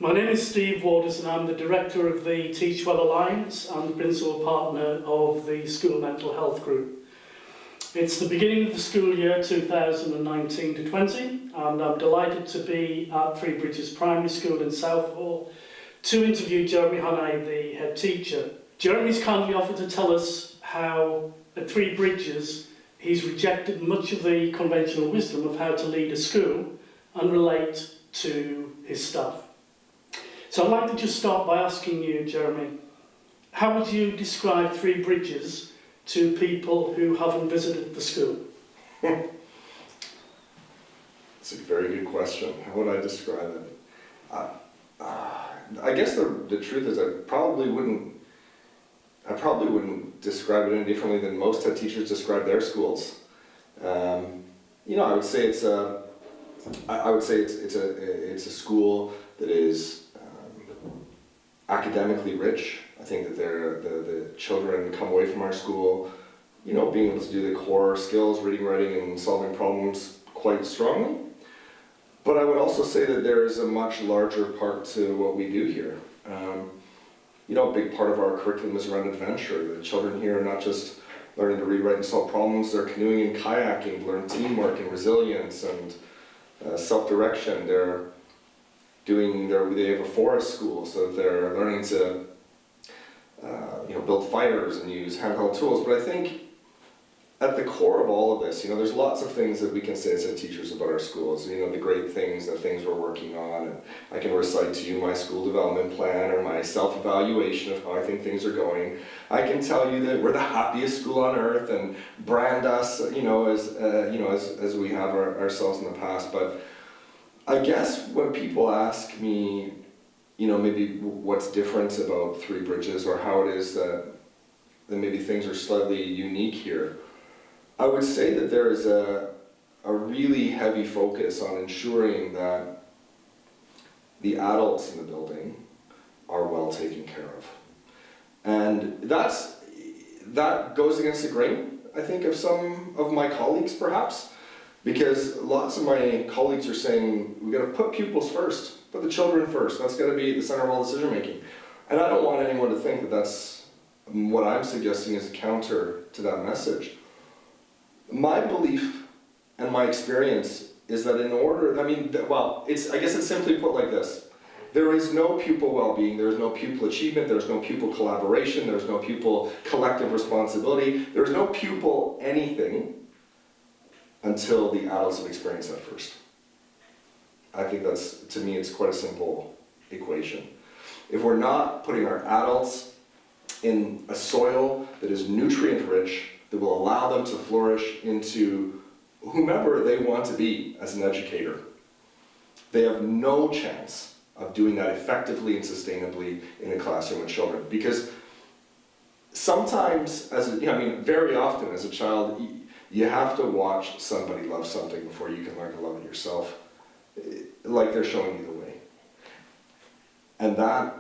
My name is Steve Waters and I'm the Director of the Teach Well Alliance and the Principal Partner of the School Mental Health Group. It's the beginning of the school year 2019-20 and I'm delighted to be at Three Bridges Primary School in Southall to interview Jeremy Hannay, the head teacher. Jeremy's kindly offered to tell us how at Three Bridges he's rejected much of the conventional wisdom of how to lead a school and relate to his staff. So I'd like to just start by asking you, Jeremy, how would you describe Three Bridges to people who haven't visited the school? It's a very good question. How would I describe it? I guess the truth is I probably wouldn't describe it any differently than most head teachers describe their schools. I would say it's a school that is academically rich. I think that the children come away from our school, being able to do the core skills, reading, writing, and solving problems quite strongly. But I would also say that there is a much larger part to what we do here. A big part of our curriculum is around adventure. The children here are not just learning to read, write, and solve problems. They're canoeing and kayaking, learn teamwork and resilience and self-direction. They have a forest school, so they're learning to build fires and use handheld tools. But I think at the core of all of this, there's lots of things that we can say as head teachers about our schools. The great things, the things we're working on. And I can recite to you my school development plan or my self-evaluation of how I think things are going. I can tell you that we're the happiest school on earth and brand us, as we have ourselves in the past. But I guess when people ask me, maybe what's different about Three Bridges or how it is that maybe things are slightly unique here, I would say that there is a really heavy focus on ensuring that the adults in the building are well taken care of. And that goes against the grain, I think, of some of my colleagues perhaps, because lots of my colleagues are saying, we've got to put pupils first, put the children first, that's got to be at the center of all decision making. And I don't want anyone to think that that's what I'm suggesting is a counter to that message. My belief and my experience is that I guess it's simply put like this. There is no pupil well-being, there is no pupil achievement, there is no pupil collaboration, there is no pupil collective responsibility, there is no pupil anything until the adults have experienced that first. I think to me, it's quite a simple equation. If we're not putting our adults in a soil that is nutrient-rich, that will allow them to flourish into whomever they want to be as an educator, they have no chance of doing that effectively and sustainably in a classroom with children. Because sometimes, very often as a child, you have to watch somebody love something before you can learn to love it yourself, like they're showing you the way. And that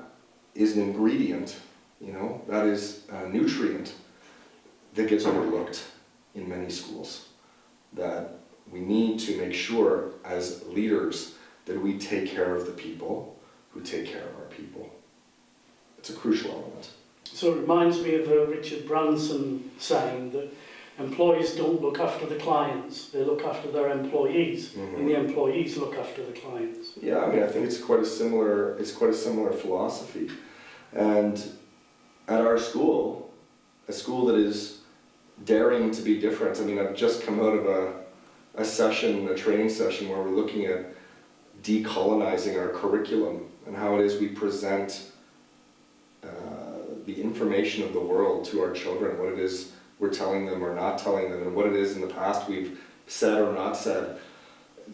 is an ingredient, that is a nutrient that gets overlooked in many schools, that we need to make sure as leaders that we take care of the people who take care of our people. It's a crucial element. So it reminds me of a Richard Branson saying that employees don't look after the clients, they look after their employees, and the employees look after the clients. Yeah, I think it's quite a similar philosophy. And at our school, a school that is daring to be different. I've just come out of a training session where we're looking at decolonizing our curriculum and how it is we present the information of the world to our children, what it is we're telling them or not telling them, and what it is in the past we've said or not said.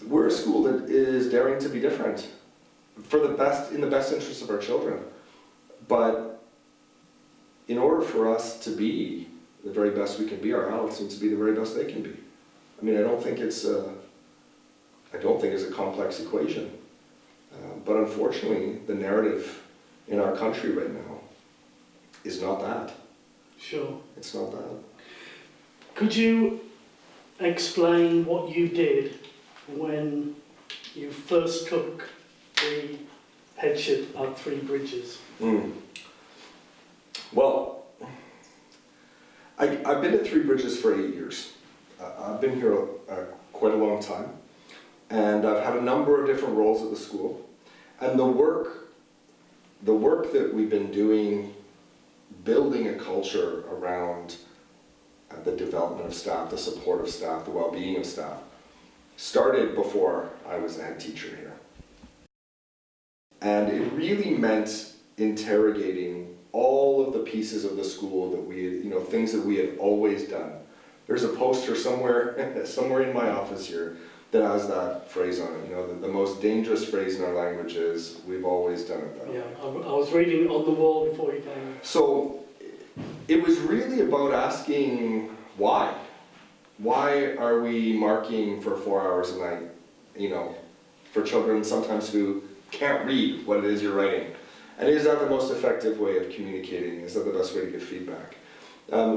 We're a school that is daring to be different in the best interest of our children. But in order for us to be the very best we can be, our adults need to be the very best they can be. I don't think it's a complex equation. But unfortunately, the narrative in our country right now is not that. Sure. It's not that. Could you explain what you did when you first took the headship at Three Bridges? Well, I've been at Three Bridges for 8 years. I've been here quite a long time, and I've had a number of different roles at the school. And the work that we've been doing, building a culture around the development of staff, the support of staff, the well-being of staff, started before I was a head teacher here. And it really meant interrogating all of the pieces of the school that we had, things that we had always done. There's a poster somewhere in my office here that has that phrase on it. The most dangerous phrase in our language is, we've always done it that way. Yeah, I was reading it on the wall before you came. So it was really about asking why. Why are we marking for 4 hours a night, for children sometimes who can't read what it is you're writing? And is that the most effective way of communicating? Is that the best way to get feedback?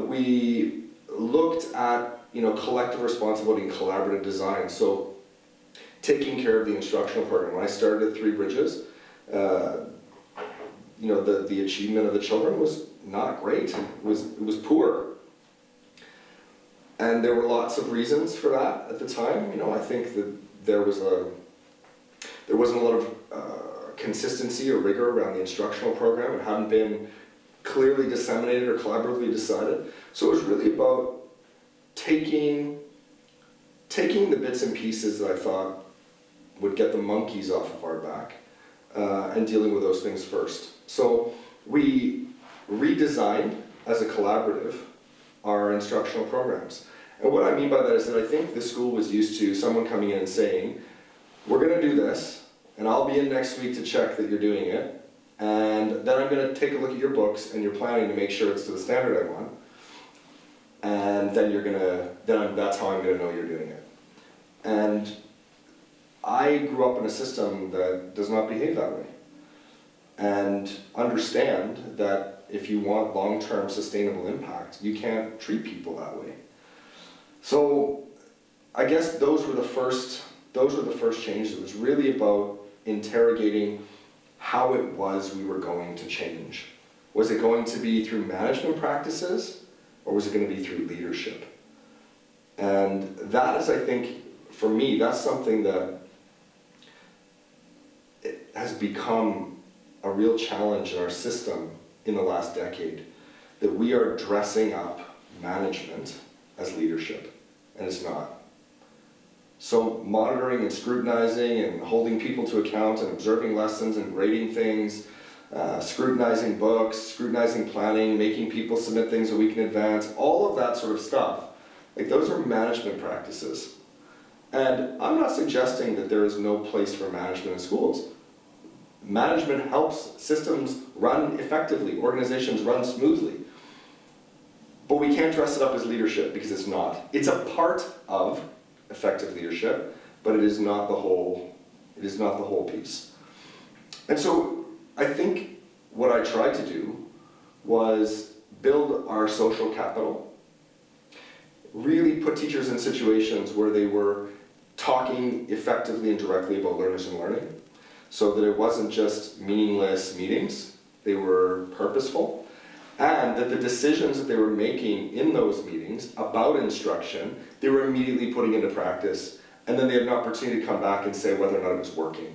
We looked at collective responsibility and collaborative design. So taking care of the instructional program. When I started at Three Bridges, the achievement of the children was not great. It was poor. And there were lots of reasons for that at the time. I think that there wasn't a lot of consistency or rigor around the instructional program. It hadn't been clearly disseminated or collaboratively decided. So it was really about taking the bits and pieces that I thought would get the monkeys off of our back and dealing with those things first. So we redesigned, as a collaborative, our instructional programs. And what I mean by that is that I think the school was used to someone coming in and saying, we're going to do this, and I'll be in next week to check that you're doing it, and then I'm going to take a look at your books, and you're planning to make sure it's to the standard I want, and then that's how I'm going to know you're doing it. And I grew up in a system that does not behave that way, and understand that if you want long-term sustainable impact, you can't treat people that way. So I guess those were the first changes. It was really about interrogating how it was we were going to change. Was it going to be through management practices, or was it going to be through leadership? And that is, I think, for me, that's something that it has become a real challenge in our system in the last decade, that we are dressing up management as leadership, and it's not. So monitoring and scrutinizing and holding people to account and observing lessons and grading things, scrutinizing books, scrutinizing planning, making people submit things a week in advance, all of that sort of stuff, those are management practices. And I'm not suggesting that there is no place for management in schools. Management helps systems run effectively, organizations run smoothly. But we can't dress it up as leadership, because it's not. It's a part of effective leadership, but it is not the whole piece. And so I think what I tried to do was build our social capital, really put teachers in situations where they were talking effectively and directly about learners and learning, so that it wasn't just meaningless meetings, they were purposeful, and that the decisions that they were making in those meetings about instruction, they were immediately putting into practice, and then they had an opportunity to come back and say whether or not it was working.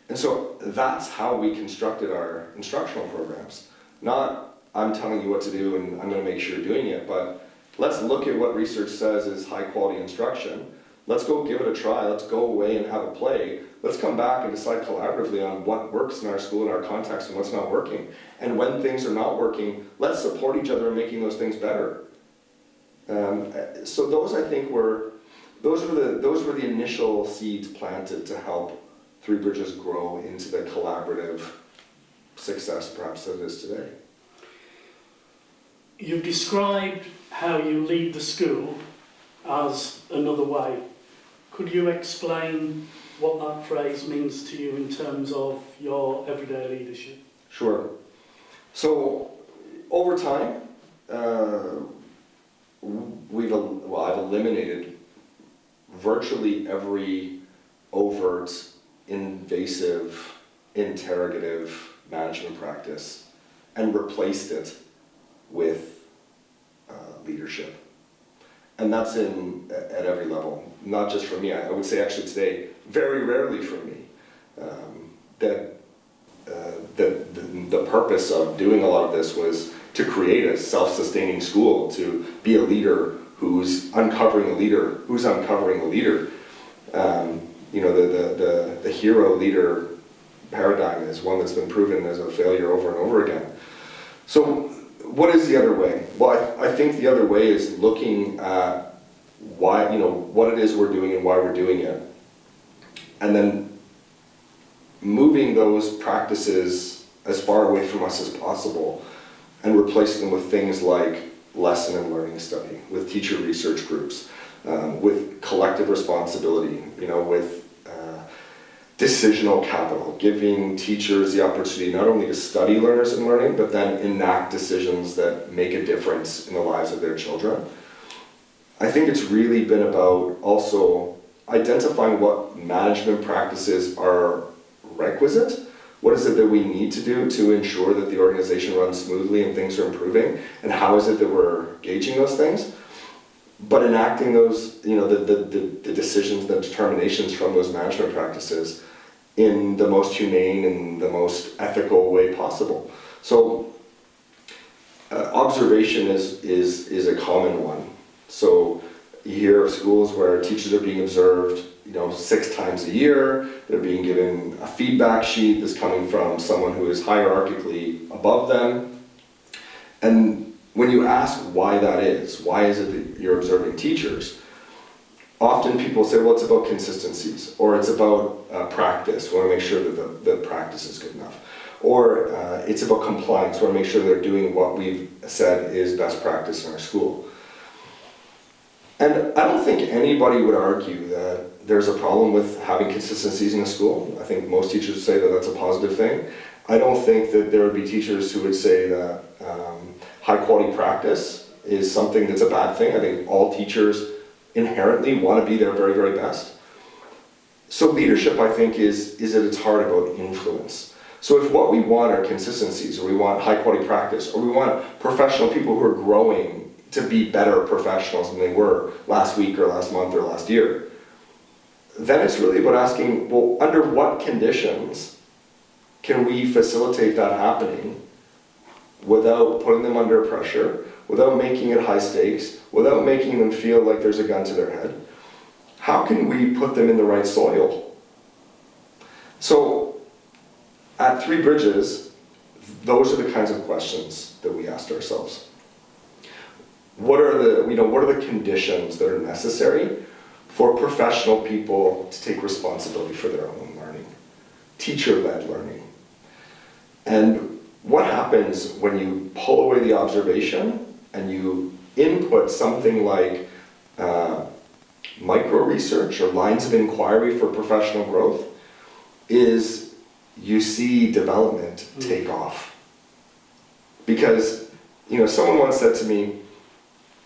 And so that's how we constructed our instructional programs. Not, I'm telling you what to do and I'm going to make sure you're doing it, but let's look at what research says is high quality instruction. Let's go give it a try. Let's go away and have a play. Let's come back and decide collaboratively on what works in our school, in our context, and what's not working. And when things are not working, let's support each other in making those things better. So those, I think, were the initial seeds planted to help Three Bridges grow into the collaborative success, perhaps, that it is today. You've described how you lead the school as another way. Could you explain what that phrase means to you in terms of your everyday leadership? Sure. So, over time, I've eliminated virtually every overt, invasive interrogative management practice and replaced it with leadership. And that's at every level, not just for me. I would say actually today, very rarely for me. The purpose of doing a lot of this was to create a self-sustaining school, to be a leader who's uncovering a leader, the hero leader paradigm is one that's been proven as a failure over and over again. So what is the other way? Well, I think the other way is looking at why, what it is we're doing and why we're doing it, and then moving those practices as far away from us as possible and replacing them with things like lesson and learning study, with teacher research groups, with collective responsibility, with decisional capital, giving teachers the opportunity not only to study learners and learning, but then enact decisions that make a difference in the lives of their children. I think it's really been about also identifying what management practices are requisite. What is it that we need to do to ensure that the organization runs smoothly and things are improving? And how is it that we're gauging those things? But enacting those, the decisions, the determinations from those management practices in the most humane and the most ethical way possible. So observation is a common one. So you hear of schools where teachers are being observed 6 times a year. They're being given a feedback sheet that's coming from someone who is hierarchically above them. And when you ask why that is, why is it that you're observing teachers, often people say, well, it's about consistencies, or it's about practice. We want to make sure that the practice is good enough. Or it's about compliance. We want to make sure they're doing what we've said is best practice in our school. And I don't think anybody would argue that there's a problem with having consistencies in a school. I think most teachers would say that that's a positive thing. I don't think that there would be teachers who would say that high quality practice is something that's a bad thing. I think all teachers inherently want to be their very, very best. So leadership, I think, is at its heart about influence. So if what we want are consistencies, or we want high quality practice, or we want professional people who are growing to be better professionals than they were last week or last month or last year, then it's really about asking, well, under what conditions can we facilitate that happening without putting them under pressure, without making it high stakes, without making them feel like there's a gun to their head? How can we put them in the right soil? So at Three Bridges, those are the kinds of questions that we asked ourselves. What are the conditions that are necessary for professional people to take responsibility for their own learning, teacher-led learning? And what happens when you pull away the observation and you input something like micro-research or lines of inquiry for professional growth is you see development take off. Because, someone once said to me,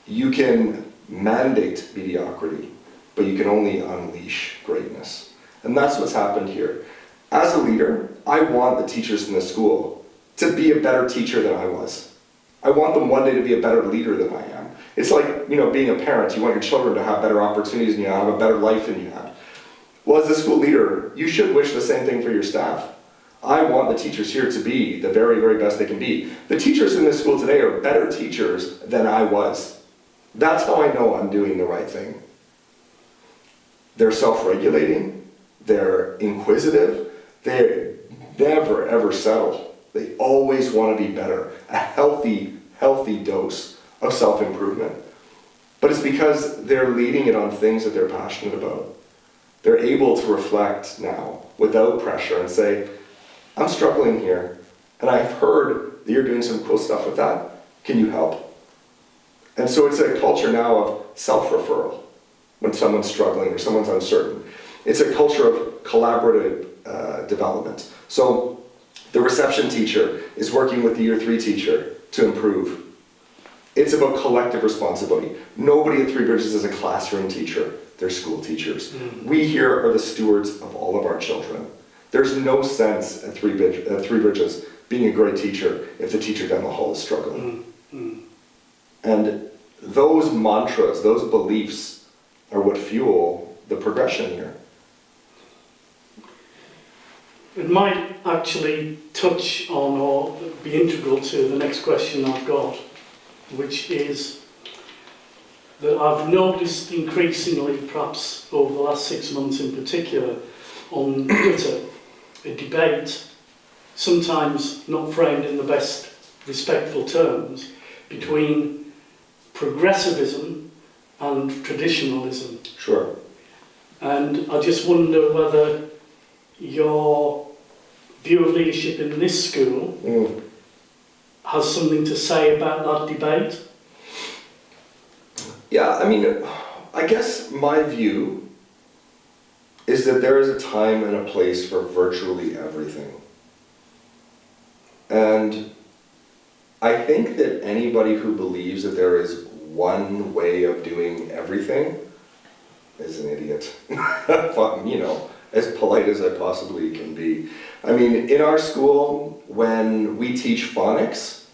you can mandate mediocrity, but you can only unleash greatness. And that's what's happened here. As a leader, I want the teachers in the school to be a better teacher than I was. I want them one day to be a better leader than I am. It's like, being a parent. You want your children to have better opportunities and you have a better life than you had. Well, as a school leader, you should wish the same thing for your staff. I want the teachers here to be the very, very best they can be. The teachers in this school today are better teachers than I was. That's how I know I'm doing the right thing. They're self-regulating, they're inquisitive, they never ever settle. They always want to be better. A healthy dose of self-improvement. But it's because they're leading it on things that they're passionate about. They're able to reflect now without pressure and say, I'm struggling here, and I've heard that you're doing some cool stuff with that. Can you help? And so it's a culture now of self-referral when someone's struggling or someone's uncertain. It's a culture of collaborative development. So the reception teacher is working with the Year 3 teacher to improve. It's about collective responsibility. Nobody at Three Bridges is a classroom teacher. They're school teachers. We here are the stewards of all of our children. There's no sense at Three Bridges being a great teacher if the teacher down the hall is struggling. And those mantras, those beliefs are what fuel the progression here. It might actually touch on or be integral to the next question I've got, which is that I've noticed increasingly, perhaps over the last 6 months in particular, on Twitter, a debate, sometimes not framed in the best respectful terms, between progressivism and traditionalism. Sure. And I just wonder whether your view of leadership in this school has something to say about that debate? Yeah, I mean, I guess my view is that there is a time and a place for virtually everything. And I think that anybody who believes that there is one way of doing everything is an idiot. You know, as polite as I possibly can be. I mean, in our school, when we teach phonics,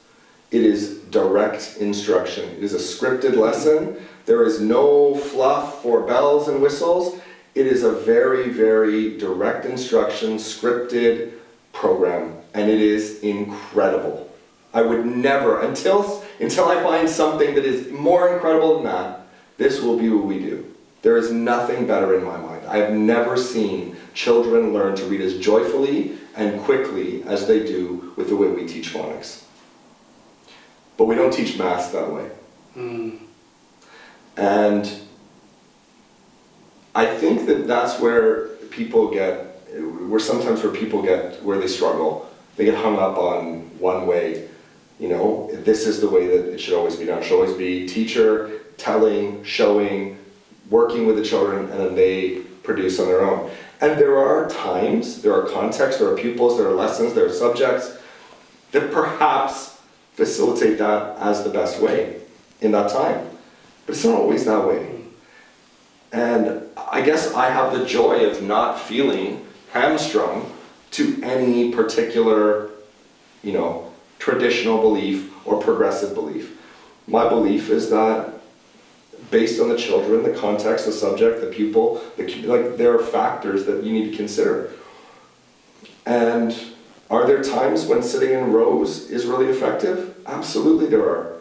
it is direct instruction. It is a scripted lesson. There is no fluff or bells and whistles. It is a very, very direct instruction, scripted program, and it is incredible. I would never, until I find something that is more incredible than that, this will be what we do. There is nothing better in my mind. I have never seen children learn to read as joyfully and quickly as they do with the way we teach phonics. But we don't teach math that way. And I think that that's where people get, where they struggle. They get hung up on one way. You know, this is the way that it should always be done. It should always be teacher, telling, showing, working with the children, and then they produce on their own. And there are times, there are contexts, there are pupils, there are lessons, there are subjects that perhaps facilitate that as the best way in that time. But it's not always that way. And I guess I have the joy of not feeling hamstrung to any particular, you know, traditional belief or progressive belief. My belief is that based on the children, the context, the subject, the pupil, there are factors that you need to consider. And are there times when sitting in rows is really effective? Absolutely there are.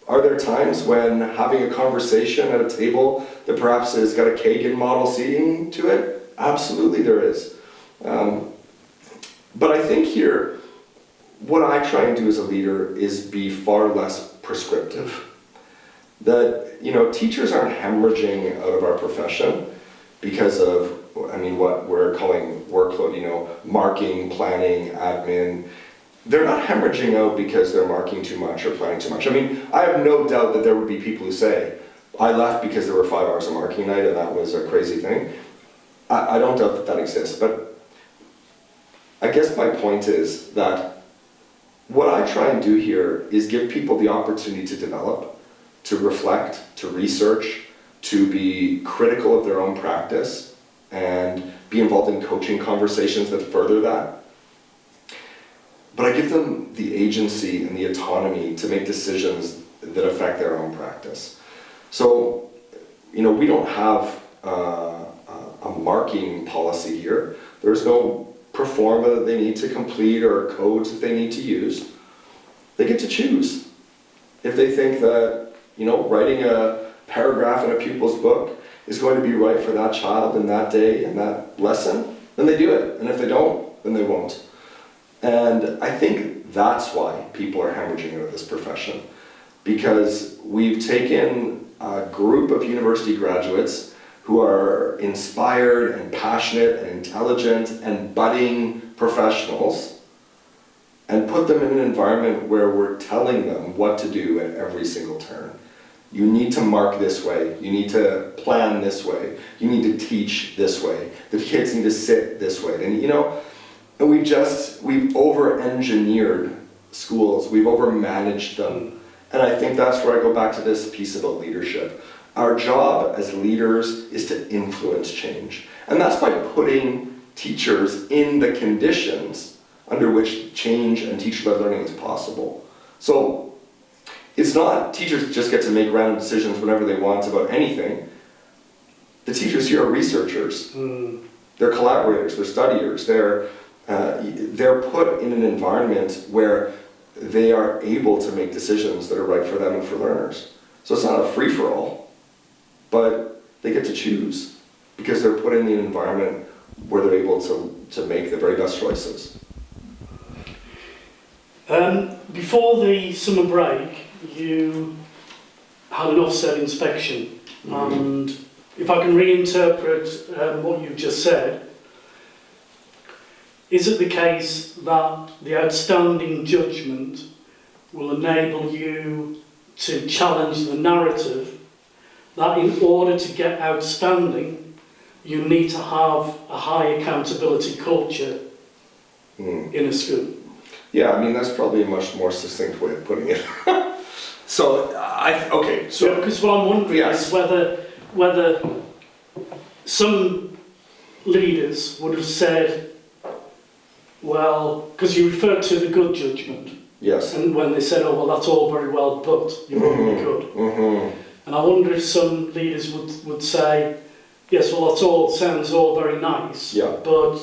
Are there times when having a conversation at a table that perhaps has got a Kagan model seating to it? Absolutely there is. But I think here, what I try and do as a leader is be far less prescriptive. That, you know, teachers aren't hemorrhaging out of our profession because of, what we're calling workload, you know, marking, planning, admin. They're not hemorrhaging out because they're marking too much or planning too much. I mean, I have no doubt that there would be people who say, I left because there were 5 hours of marking night and that was a crazy thing. I don't doubt that that exists, but I guess my point is that what I try and do here is give people the opportunity to develop, to reflect, to research, to be critical of their own practice, and be involved in coaching conversations that further that. But I give them the agency and the autonomy to make decisions that affect their own practice. So, you know, we don't have a marking policy here. There's no performa that they need to complete or codes that they need to use. They get to choose. If they think that, you know, writing a paragraph in a pupil's book is going to be right for that child in that day and that lesson, then they do it. And if they don't, then they won't. And I think that's why people are hemorrhaging out of this profession. Because we've taken a group of university graduates who are inspired and passionate and intelligent and budding professionals and put them in an environment where we're telling them what to do at every single turn. You need to mark this way. You need to plan this way. You need to teach this way. The kids need to sit this way. And you know, and we've over-engineered schools. We've over-managed them. And I think that's where I go back to this piece about leadership. Our job as leaders is to influence change. And that's by putting teachers in the conditions under which change and teacher-led learning is possible. So it's not teachers just get to make random decisions whenever they want about anything. The teachers here are researchers. They're collaborators, they're studiers, they're put in an environment where they are able to make decisions that are right for them and for learners. So it's not a free-for-all, but they get to choose because they're put in the environment where they're able to make the very best choices. Before the summer break, you had an Ofsted inspection, and if I can reinterpret what you've just said, is it the case that the outstanding judgment will enable you to challenge the narrative that in order to get outstanding, you need to have a high accountability culture in a school? Yeah, I mean, that's probably a much more succinct way of putting it. So, Because what I'm wondering is whether some leaders would have said, well, because you referred to the good judgment. Yes. And when they said, oh, well, that's all very well put, you're only good. And I wonder if some leaders would say, yes, well, sounds all very nice, but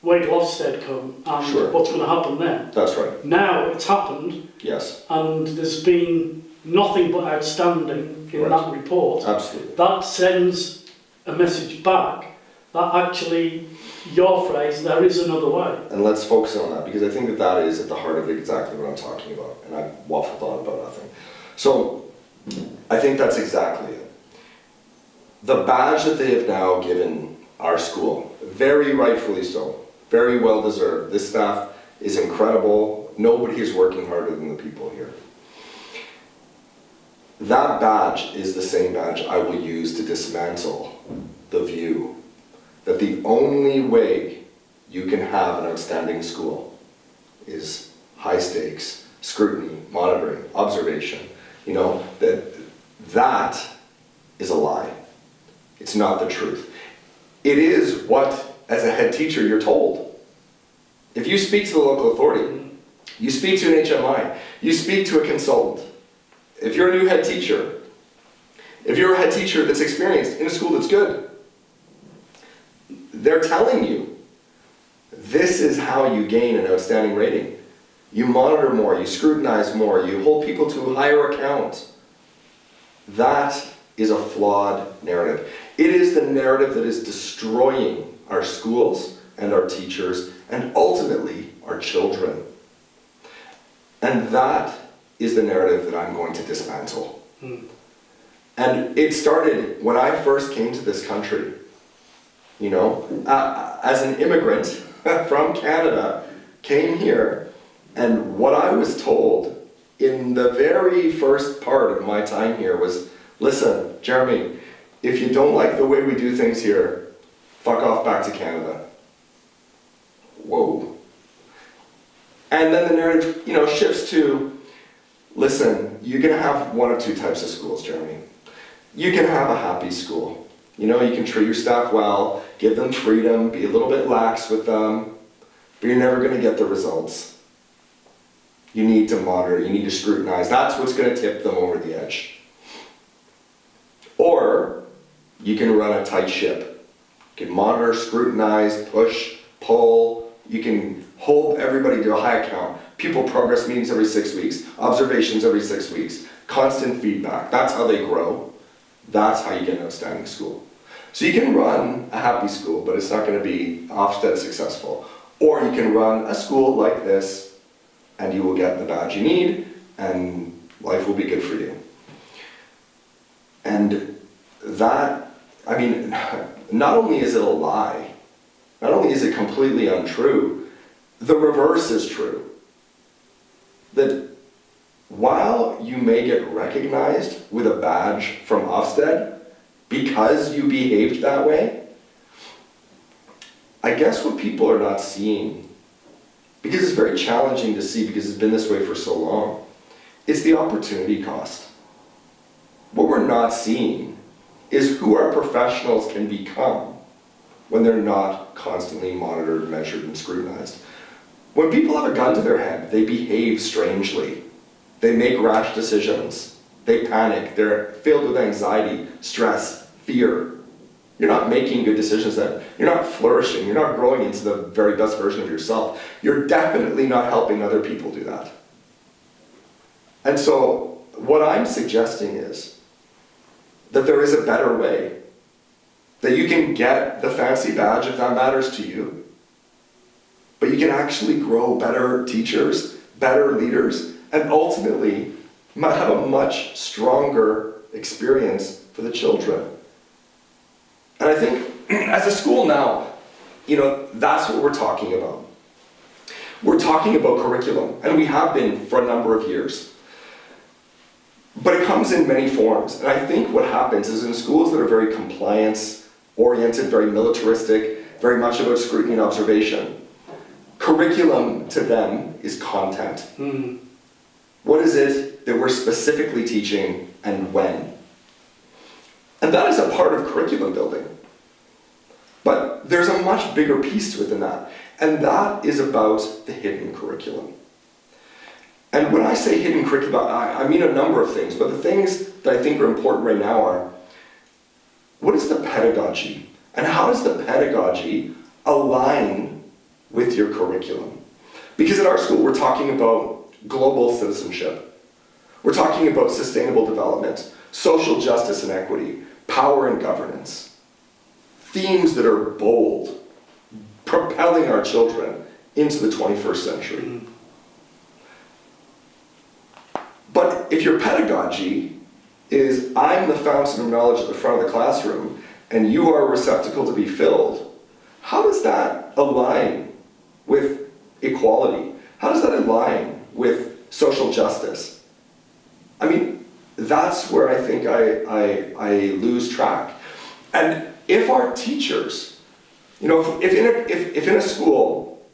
wait till Ofsted come, and what's going to happen then? That's right. Now it's happened, yes, and there's been nothing but outstanding in that report. Absolutely. That sends a message back that actually, your phrase, there is another way. And let's focus on that, because I think that is at the heart of exactly what I'm talking about, and I've waffled on about nothing. So, I think that's exactly it. The badge that they have now given our school, very rightfully so, very well deserved. This staff is incredible. Nobody is working harder than the people here. That badge is the same badge I will use to dismantle the view that the only way you can have an outstanding school is high stakes, scrutiny, monitoring, observation. You know, that is a lie. It's not the truth. It is what, as a head teacher, you're told. If you speak to the local authority, you speak to an HMI, you speak to a consultant. If you're a new head teacher, if you're a head teacher that's experienced in a school that's good, they're telling you, this is how you gain an outstanding rating. You monitor more, you scrutinize more, you hold people to a higher account. That is a flawed narrative. It is the narrative that is destroying our schools and our teachers and ultimately our children. And that is the narrative that I'm going to dismantle. And it started when I first came to this country. You know, as an immigrant from Canada, came here, and what I was told in the very first part of my time here was, listen, Jeremy, if you don't like the way we do things here, fuck off back to Canada. Whoa. And then the narrative, you know, shifts to, listen, you're going to have one of two types of schools, Jeremy. You can have a happy school. You know, you can treat your staff well, give them freedom, be a little bit lax with them, but you're never going to get the results. You need to monitor, you need to scrutinize. That's what's going to tip them over the edge. Or you can run a tight ship. You can monitor, scrutinize, push, pull. You can hold everybody to a high account. Pupil progress meetings every 6 weeks, observations every 6 weeks, constant feedback. That's how they grow. That's how you get an outstanding school. So you can run a happy school, but it's not going to be Ofsted successful. Or you can run a school like this, and you will get the badge you need, and life will be good for you. And that, I mean, not only is it a lie, not only is it completely untrue, the reverse is true. That while you may get recognized with a badge from Ofsted because you behaved that way, I guess what people are not seeing, because it's very challenging to see because it's been this way for so long, it's the opportunity cost. What we're not seeing is who our professionals can become when they're not constantly monitored, measured, and scrutinized. When people have a gun to their head, they behave strangely. They make rash decisions. They panic. They're filled with anxiety, stress, fear. You're not making good decisions then. You're not flourishing. You're not growing into the very best version of yourself. You're definitely not helping other people do that. And so what I'm suggesting is that there is a better way. That you can get the fancy badge if that matters to you. But you can actually grow better teachers, better leaders, and ultimately might have a much stronger experience for the children. And I think as a school now, that's what we're talking about. We're talking about curriculum, and we have been for a number of years. But it comes in many forms. And I think what happens is in schools that are very compliance-oriented, very militaristic, very much about scrutiny and observation, curriculum to them is content. What is it that we're specifically teaching and when? And that is a part of curriculum building. But there's a much bigger piece to it than that. And that is about the hidden curriculum. And when I say hidden curriculum, I mean a number of things. But the things that I think are important right now are, what is the pedagogy? And how does the pedagogy align with your curriculum? Because at our school, we're talking about global citizenship. We're talking about sustainable development, social justice and equity, power and governance. Themes that are bold, propelling our children into the 21st century. But if your pedagogy is, I'm the fountain of knowledge at the front of the classroom, and you are a receptacle to be filled, how does that align with equality? How does that align with social justice? I mean, that's where I think I lose track. And if our teachers, if in a school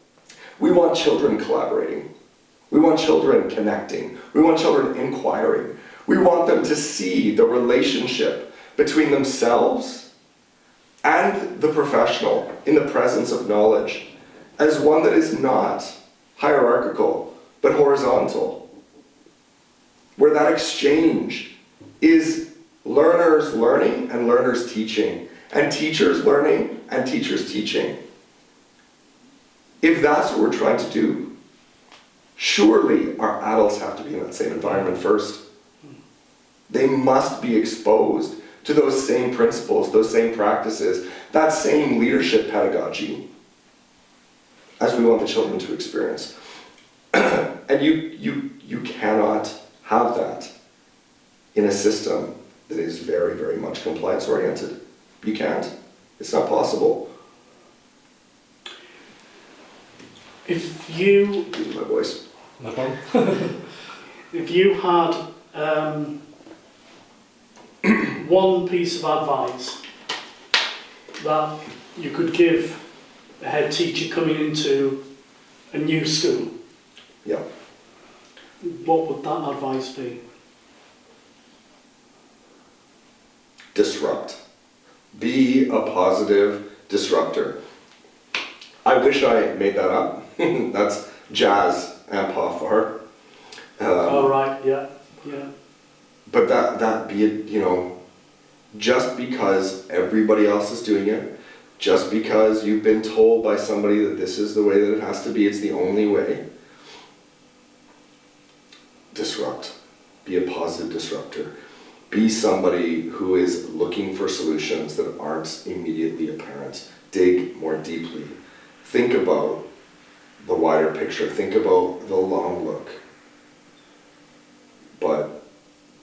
we want children collaborating, we want children connecting, we want children inquiring, we want them to see the relationship between themselves and the professional in the presence of knowledge as one that is not hierarchical, but horizontal, where that exchange is learners learning and learners teaching, and teachers learning and teachers teaching. If that's what we're trying to do, surely our adults have to be in that same environment first. They must be exposed to those same principles, those same practices, that same leadership pedagogy as we want the children to experience. And you cannot have that in a system that is very, very much compliance-oriented. You can't. It's not possible. If you... Losing my voice. No problem. If you had one piece of advice that you could give a head teacher coming into a new school, Yeah. what would that advice be? Disrupt. Be a positive disruptor. I wish I made that up. That's jazz and pop Oh, right, yeah. But that be it, just because everybody else is doing it, just because you've been told by somebody that this is the way that it has to be, it's the only way. Disrupt. Be a positive disruptor. Be somebody who is looking for solutions that aren't immediately apparent. Dig more deeply. Think about the wider picture. Think about the long look. But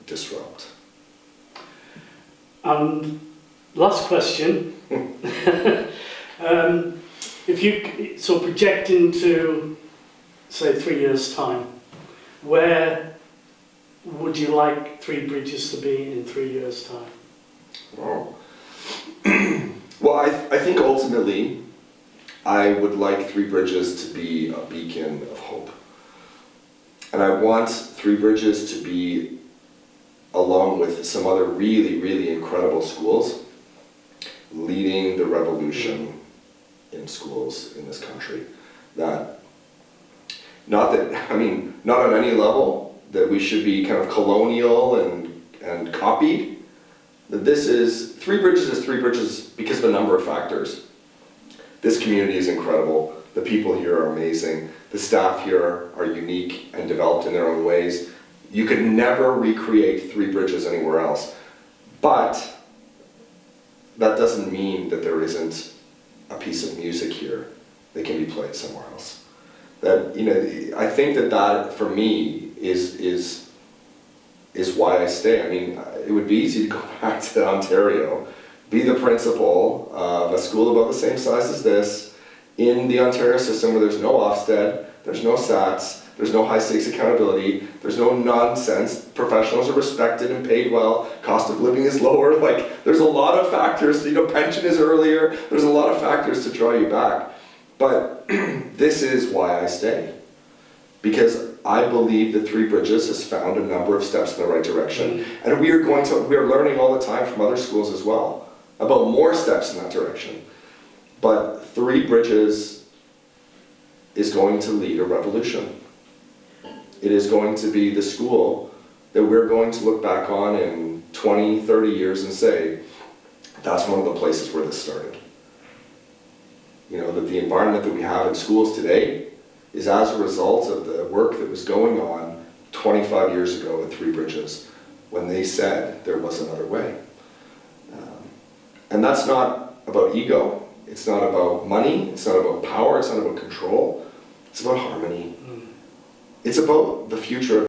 disrupt. And last question. So project into, say, 3 years' time, where would you like Three Bridges to be in 3 years' time? Wow. Well, I think ultimately I would like Three Bridges to be a beacon of hope. And I want Three Bridges to be, along with some other really, really incredible schools, leading the revolution in schools in this country. That, not on any level, that we should be kind of colonial and copied. That this is, Three Bridges is Three Bridges because of a number of factors. This community is incredible. The people here are amazing. The staff here are unique and developed in their own ways. You could never recreate Three Bridges anywhere else. But that doesn't mean that there isn't a piece of music here that can be played somewhere else. That, you know, I think that for me is why I stay. I mean, it would be easy to go back to Ontario, be the principal of a school about the same size as this, in the Ontario system where there's no Ofsted, there's no SATs, there's no high stakes accountability, there's no nonsense, professionals are respected and paid well, cost of living is lower, like there's a lot of factors, you know, pension is earlier, there's a lot of factors to draw you back. But this is why I stay. Because I believe that Three Bridges has found a number of steps in the right direction. And we are learning all the time from other schools as well about more steps in that direction. But Three Bridges is going to lead a revolution. It is going to be the school that we're going to look back on in 20, 30 years and say, that's one of the places where this started. You know, that the environment that we have in schools today is as a result of the work that was going on 25 years ago at Three Bridges, when they said there was another way. And that's not about ego, it's not about money, it's not about power, it's not about control, it's about harmony. It's about the future of